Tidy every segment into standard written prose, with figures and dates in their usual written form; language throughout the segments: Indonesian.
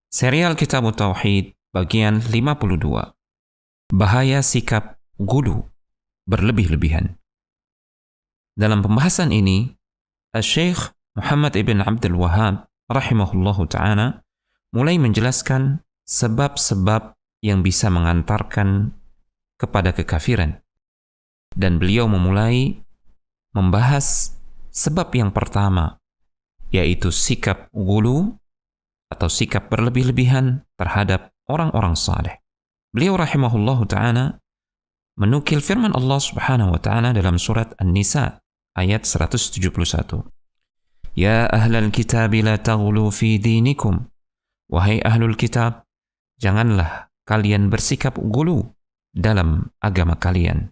Serial Kitab Tauhid bagian 52. Bahaya sikap ghulu, berlebih-lebihan. Dalam pembahasan ini, Syekh Muhammad ibn Abdul Wahhab rahimahullahu ta'ala mulai menjelaskan sebab-sebab yang bisa mengantarkan kepada kekafiran. Dan beliau memulai membahas sebab yang pertama, yaitu sikap ghulu atau sikap berlebih-lebihan terhadap orang-orang saleh. Beliau rahimahullahu ta'ala menukil firman Allah subhanahu wa ta'ala dalam surat An-Nisa ayat 171. Ya ahlal kitab la taghlu fi dinikum. Wahai ahlul kitab, janganlah kalian bersikap ghulu dalam agama kalian.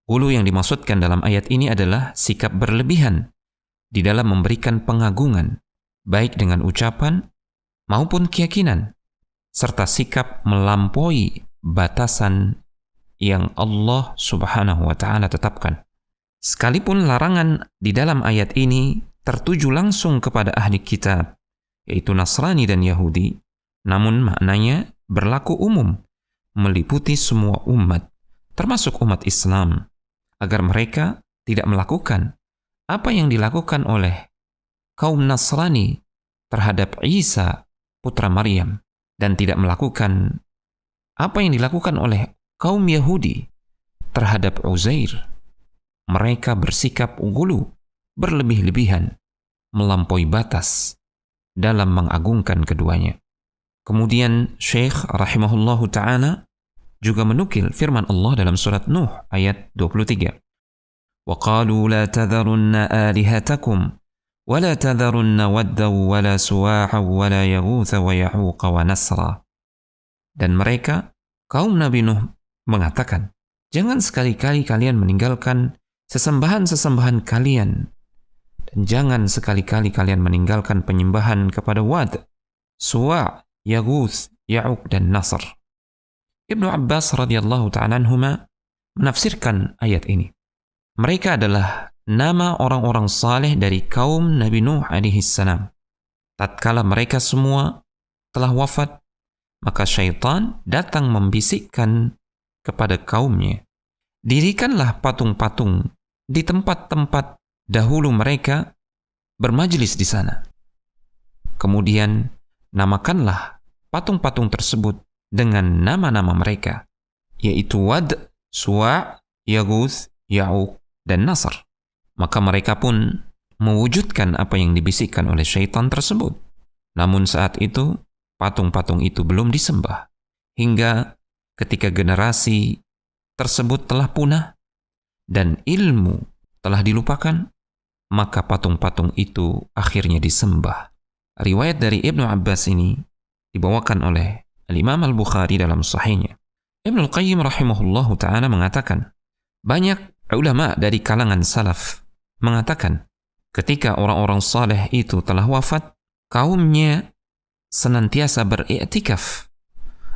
Ghulu yang dimaksudkan dalam ayat ini adalah sikap berlebihan di dalam memberikan pengagungan, baik dengan ucapan maupun keyakinan, serta sikap melampaui batasan yang Allah subhanahu wa ta'ala tetapkan. Sekalipun larangan di dalam ayat ini tertuju langsung kepada ahli kitab, yaitu Nasrani dan Yahudi, namun maknanya berlaku umum, meliputi semua umat, termasuk umat Islam, agar mereka tidak melakukan apa yang dilakukan oleh kaum Nasrani terhadap Isa putra Maryam, dan tidak melakukan apa yang dilakukan oleh kaum Yahudi terhadap Uzair. Mereka bersikap ghulu, berlebih-lebihan, melampaui batas dalam mengagungkan keduanya. Kemudian Syekh rahimahullahu ta'ala juga menukil firman Allah dalam surat Nuh ayat 23. وَقَالُوا لَا تَذَرُنَّ آلِهَتَكُمْ وَلَا تَذَرُنَّ وَدًّا وَلَا سُوَاعًا وَلَا يَغُوثَ وَيَعُوقَ وَنَسْرًا. Dan mereka, kaum Nabi Nuh, mengatakan, jangan sekali-kali kalian meninggalkan sesembahan-sesembahan kalian, dan jangan sekali-kali kalian meninggalkan penyembahan kepada Wad, Suwa', Yaguth, Ya'uq, dan Nasr. Ibnu Abbas radhiyallahu ta'ala anhuma menafsirkan ayat ini. Mereka adalah nama orang-orang saleh dari kaum Nabi Nuh alaihi salam. Tatkala mereka semua telah wafat, maka syaitan datang membisikkan kepada kaumnya, dirikanlah patung-patung di tempat-tempat dahulu mereka bermajlis di sana. Kemudian namakanlah patung-patung tersebut dengan nama-nama mereka, yaitu Wad, Suwa', Yaguth, Ya'uq, dan Nasr. Maka mereka pun mewujudkan apa yang dibisikkan oleh syaitan tersebut. Namun saat itu, patung-patung itu belum disembah. Hingga ketika generasi tersebut telah punah dan ilmu telah dilupakan, maka patung-patung itu akhirnya disembah. Riwayat dari Ibnu Abbas ini dibawakan oleh Al-Imam Al-Bukhari dalam sahihnya. Ibnu Al-Qayyim rahimahullahu ta'ala mengatakan, banyak ulama dari kalangan salaf mengatakan, ketika orang-orang saleh itu telah wafat, kaumnya senantiasa beriktikaf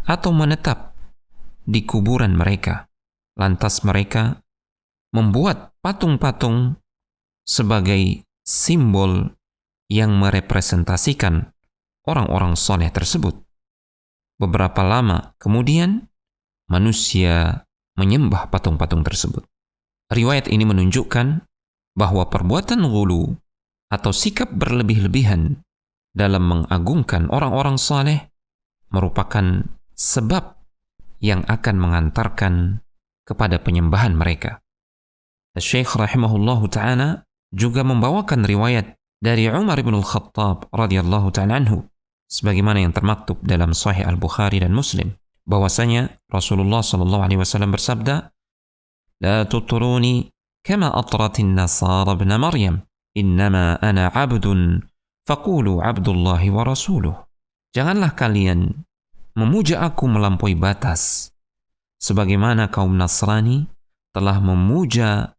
atau menetap di kuburan mereka. Lantas mereka membuat patung-patung sebagai simbol yang merepresentasikan orang-orang saleh tersebut. Beberapa lama kemudian, manusia menyembah patung-patung tersebut. Riwayat ini menunjukkan bahwa perbuatan ghulu atau sikap berlebih-lebihan dalam mengagungkan orang-orang saleh merupakan sebab yang akan mengantarkan kepada penyembahan mereka. Syekh rahimahullahu ta'ala juga membawakan riwayat dari Umar bin Al-Khattab radhiyallahu ta'ala anhu, sebagaimana yang termaktub dalam Sahih Al-Bukhari dan Muslim, bahwasanya Rasulullah sallallahu alaihi wasallam bersabda, لا تطروني كما أطرت النصارى ابن مريم إنما أنا عبد فقولوا عبد الله ورسوله. Janganlah kalian memuja aku melampaui batas, sebagaimana kaum Nasrani telah memuja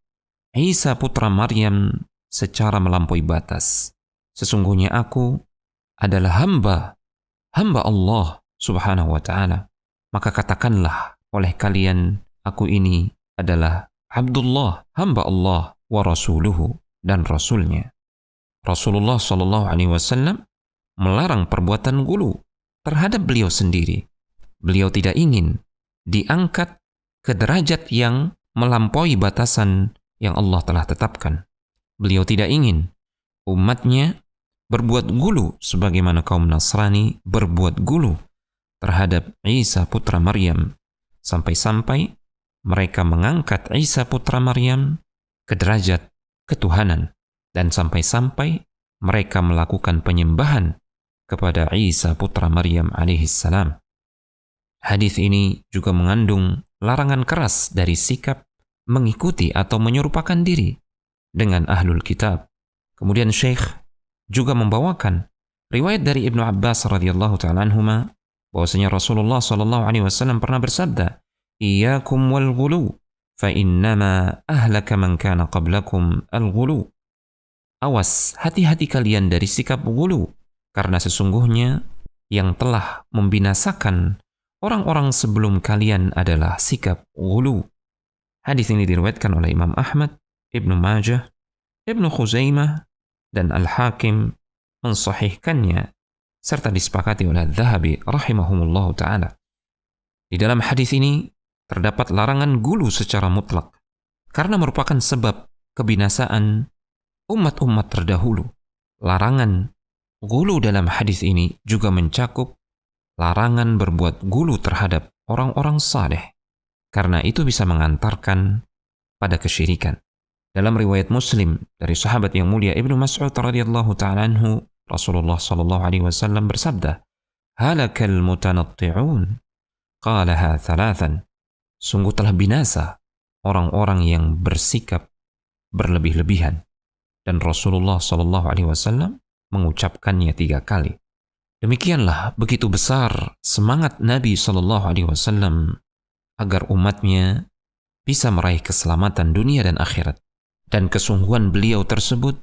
Isa putra Maryam secara melampaui batas. Sesungguhnya aku adalah hamba Allah subhanahu wa ta'ala. Maka katakanlah oleh kalian, aku ini adalah Abdullah, hamba Allah, wa rasuluhu, dan rasulnya. Rasulullah sallallahu alaihi wasallam melarang perbuatan ghulu terhadap beliau sendiri. Beliau tidak ingin diangkat ke derajat yang melampaui batasan yang Allah telah tetapkan. Beliau tidak ingin umatnya berbuat gulu sebagaimana kaum Nasrani berbuat gulu terhadap Isa putra Maryam, sampai-sampai mereka mengangkat Isa putra Maryam ke derajat ketuhanan, dan sampai-sampai mereka melakukan penyembahan kepada Isa putra Maryam alaihissalam. Hadis ini juga mengandung larangan keras dari sikap mengikuti atau menyerupakan diri dengan ahlul kitab. Kemudian Syekh juga membawakan riwayat dari Ibnu Abbas radhiyallahu ta'ala anhuma bahwasanya Rasulullah sallallahu alaihi wasallam pernah bersabda, "Iyyakum wal ghulu, fa innama ahlaka man kana qablakum al-ghulu." Awas, hati-hati kalian dari sikap ghulu, karena sesungguhnya yang telah membinasakan orang-orang sebelum kalian adalah sikap ghulu. Hadis ini diriwayatkan oleh Imam Ahmad, Ibnu Majah, Ibnu Khuzaimah, dan Al-Hakim mensahihkannya serta disepakati oleh Al-Dhahabi rahimahumullahu ta'ala. Di dalam hadis ini terdapat larangan ghulu secara mutlak karena merupakan sebab kebinasaan umat-umat terdahulu. Larangan ghulu dalam hadis ini juga mencakup larangan berbuat ghulu terhadap orang-orang saleh, karena itu bisa mengantarkan pada kesyirikan. Dalam riwayat Muslim dari sahabat yang mulia Ibnu Mas'ud radhiyallahu ta'ala anhu, Rasulullah sallallahu alaihi wasallam bersabda, "Halakal mutanatti'un." Qalaha thalathan. Sungguh telah binasa orang-orang yang bersikap berlebih-lebihan. Dan Rasulullah sallallahu alaihi wasallam mengucapkannya 3 kali. Demikianlah begitu besar semangat Nabi sallallahu alaihi wasallam agar umatnya bisa meraih keselamatan dunia dan akhirat. Dan kesungguhan beliau tersebut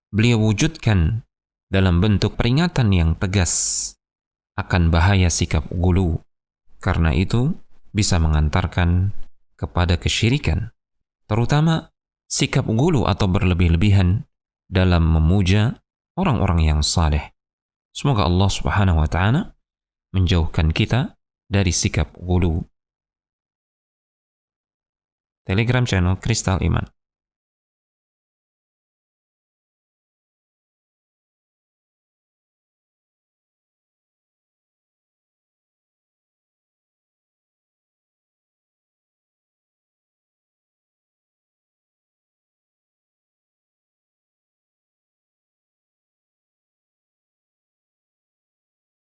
beliau wujudkan dalam bentuk peringatan yang tegas akan bahaya sikap ghulu. Karena itu bisa mengantarkan kepada kesyirikan, terutama sikap ghulu atau berlebih-lebihan dalam memuja orang-orang yang saleh. Semoga Allah Subhanahu wa ta'ala menjauhkan kita dari sikap ghulu. Telegram channel Kristal Iman.